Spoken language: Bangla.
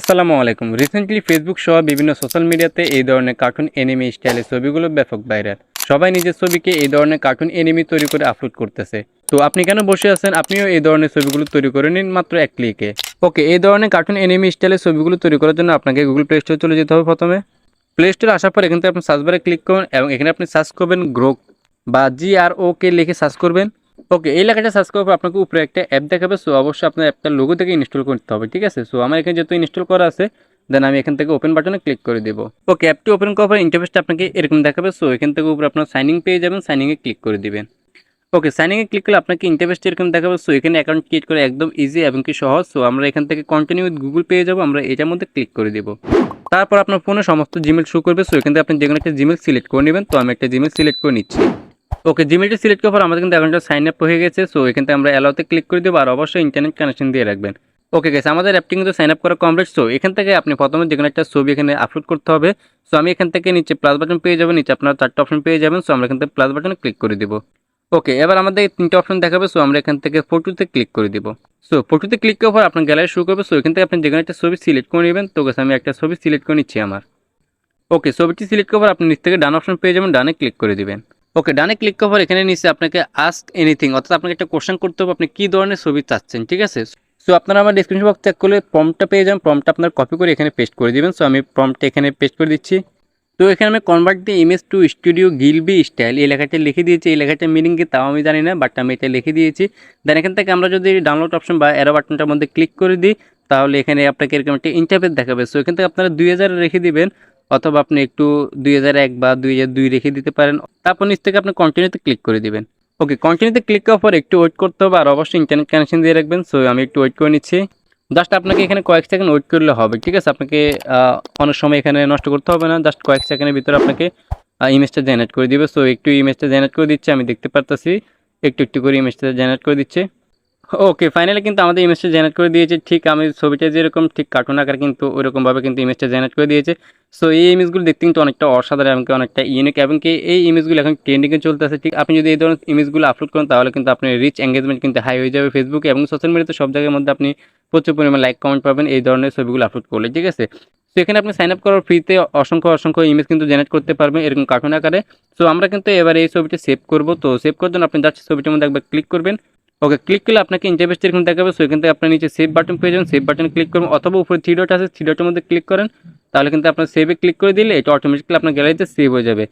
আসসালামু আলাইকুম। রিসেন্টলি ফেসবুক সহ বিভিন্ন সোশ্যাল মিডিয়াতে এই ধরনের কার্টুন অ্যানিমে স্টাইলের ছবিগুলো ব্যাপক ভাইরাল। সবাই নিজের ছবিকে এই ধরনের কার্টুন অ্যানিমে তৈরি করে আপলোড করতেছে। তো আপনি কেন বসে আছেন? আপনিও এই ধরনের ছবিগুলো তৈরি করে নিন মাত্র এক ক্লিকে। ওকে, এই ধরনের কার্টুন অ্যানিমে স্টাইলের ছবিগুলো তৈরি করার জন্য আপনাকে গুগল প্লে স্টোরে চলে যেতে হবে প্রথমে। প্লে স্টোরে আসার পর এখান থেকে আপনি সার্চ বারে ক্লিক করুন এবং এখানে আপনি সার্চ করবেন গ্রোক বা GROK লিখে সার্চ করবেন। ওকে, এই লেখাটা সার্চ করার পর আপনাকে উপরে একটা অ্যাপ দেখাবে। সো অবশ্যই আপনার অ্যাপটার লোগো থেকে ইনস্টল করতে হবে, ঠিক আছে? সো আমার এখানে যেহেতু ইনস্টল করা আছে, দেন আমি এখান থেকে ওপেন বাটনে ক্লিক করে দেবো। ওকে, অ্যাপটি ওপেন করার পর ইন্টারফেসটা আপনাকে এরকম দেখাবে। সো এখান থেকে উপরে আপনার সাইনিং পেয়ে যাবেন, সাইনিংয়ে ক্লিক করে দিবেন। ওকে, সাইনিংয়ে ক্লিক করলে আপনাকে ইন্টারফেসটা এরকম দেখাবে। সো এখানে অ্যাকাউন্ট ক্রিয়েট করে একদম ইজি এবং কি সহজ। সো আমরা এখান থেকে কন্টিনিউ উইথ গুগল পেয়ে যাবো, আমরা এটার মধ্যে ক্লিক করে দেবো। তারপর আপনার ফোনে সমস্ত জিমেল শো করবে। সো এখান থেকে আপনি যেকোনো একটা জিমেল সিলেক্ট করে নেবেন। তো আমি একটা জিমেল সিলেক্ট করে নিচ্ছি। ওকে, জিমেলটা সিলেক্ট করার পর আমাদের কিন্তু অ্যাকাউন্টটা সাইন আপ হয়ে গেছে। সো এখান থেকে আমরা অ্যালাউতে ক্লিক করে দেবো আর অবশ্যই ইন্টারনেট কানেকশন দিয়ে রাখবেন। ওকে গেছে, আমাদের অ্যাপটি কিন্তু সাইন আপ করা কমপ্লিট। সো এখান থেকে আপনি প্রথমে যেকোনো একটা ছবি এখানে আপলোড করতে হবে। সো আমি এখান থেকে নিচে প্লাস বাটন পেয়ে যাবেন, নিচে আপনার 4টা অপশন পেয়ে যাবেন। সো আমরা এখান থেকে প্লাস বাটনে ক্লিক করে দিব। ওকে, এবার আমাদের 3টা অপশন দেখাবে। সো আমরা এখান থেকে ফটোতে ক্লিক করে দিব। সো ফটোতে ক্লিক করার পর আপনার গ্যালারি শুরু করবে। সো এখান থেকে আপনি যেকোনো একটা ছবি সিলেক্ট করে নেবেন। তো গেছে, আমি একটা ছবি সিলেক্ট করে নিচ্ছি আমার। ওকে, ছবিটি সিলেক্ট করার পর আপনি নিচ থেকে ডান অপশন পেয়ে যাবেন, ডানে ক্লিক করে দিবেন। ওকে, ডানে ক্লিক করার পর এখানে নিচে আপনাকে আস্ক এনিথিং, অর্থাৎ আপনাকে একটা কোশ্চেন করতে হবে আপনি কী ধরনের ছবি চাচ্ছেন, ঠিক আছে? সো আপনারা আমার ডিসক্রিপশন বক্স চেক করলে প্রম্পটটা পেয়ে যাবেন। প্রম্পটটা আপনার কপি করে এখানে পেস্ট করে দিবেন। সো আমি প্রম্পটটা এখানে পেস্ট করে দিচ্ছি। তো এখানে আমি convert the image to studio গিলবি স্টাইল এই লেখাটা লিখে দিয়েছি। এই লেখাটার মিনিং কি তাও আমি জানি না, বাট আমি এটা লিখে দিয়েছি। দেন এখান থেকে আমরা যদি ডাউনলোড অপশন বা অ্যারো বাটনটার মধ্যে ক্লিক করে দিই, তাহলে এখানে আপনাকে এরকম একটা ইন্টারফেস দেখাবে। সো এখান থেকে আপনারা 2000 রেখে দিবেন, অথবা আপনি একটু 2001 বা 2002 রেখে দিতে পারেন। তারপর নিচ থেকে আপনি কন্টিনিউতে ক্লিক করে দিবেন। ওকে, কন্টিনিউতে ক্লিক করার পর একটু ওয়েট করতে হবে আর অবশ্যই ইন্টারনেট কানেকশন দিয়ে রাখবেন। সো আমি একটু ওয়েট করে নিচ্ছি। জাস্ট আপনাকে এখানে কয়েক সেকেন্ড ওয়েট করলে হবে, ঠিক আছে? আপনাকে অনেক সময় এখানে নষ্ট করতে হবে না, জাস্ট কয়েক সেকেন্ডের ভিতরে আপনাকে ইমেজটা জেনারেট করে দিবে। সো একটু ইমেজটা জেনারেট করে দিচ্ছে, আমি দেখতে পারতেছি একটু একটু করে ইমেজটা জেনারেট করে দিচ্ছে। ওকে, ফাইনালি কিন্তু আমাদের ইমেজটা জেনারেট করে দিয়েছে। ঠিক আমি ছবিটা যেরকম ঠিক কার্টুন আকার কিন্তু ওইরকমভাবে কিন্তু ইমেজটা জেনারেট করে দিয়েছে। সো এই ইমেজগুলো দেখতে কিন্তু অনেকটা অসাধারণ এবং অনেকটা ইউনিক, এবং কি এই ইমেজগুলো এখন ট্রেন্ডিংয়ে চলতেছে। ঠিক আপনি যদি এই ধরনের ইমেজগুলো আপলোড করেন তাহলে কিন্তু আপনার রিচ এঙ্গেজমেন্ট কিন্তু হাই হয়ে যাবে ফেসবুকে এবং সোশ্যাল মিডিয়াতে সব জায়গার মধ্যে আপনি প্রচুর পরিমাণে লাইক কমেন্ট পাবেন এই ধরনের ছবিগুলো আপলোড করলে, ঠিক আছে? সো এখানে আপনি সাইন আপ করার ফ্রিতে অসংখ্য অসংখ্য ইমেজ কিন্তু জেনারেট করতে পারবেন এরকম কার্টুন আকারে। সো আমরা কিন্তু এবার এই ছবিটা সেভ করব। তো সেভ করার জন্য আপনি জাস্ট ছবিটার মধ্যে একবার ক্লিক করবেন। ওকে, ক্লিক করলে আপনাকে ইন্টারফেসটা এরকম দেখাবে। সো এখান থেকে আপনার নিচে সেভ বাটন পেয়ে যাবেন, সেভ বাটনে ক্লিক করবেন, অথবা উপরে 3 ডট আছে 3 ডটের মধ্যে ক্লিক করেন। তাহলে কিন্তু আপনার সেভে ক্লিক করে দিলে এটা অটোমেটিক্যালি আপনার গ্যালারিতে সেভ হয়ে যাবে।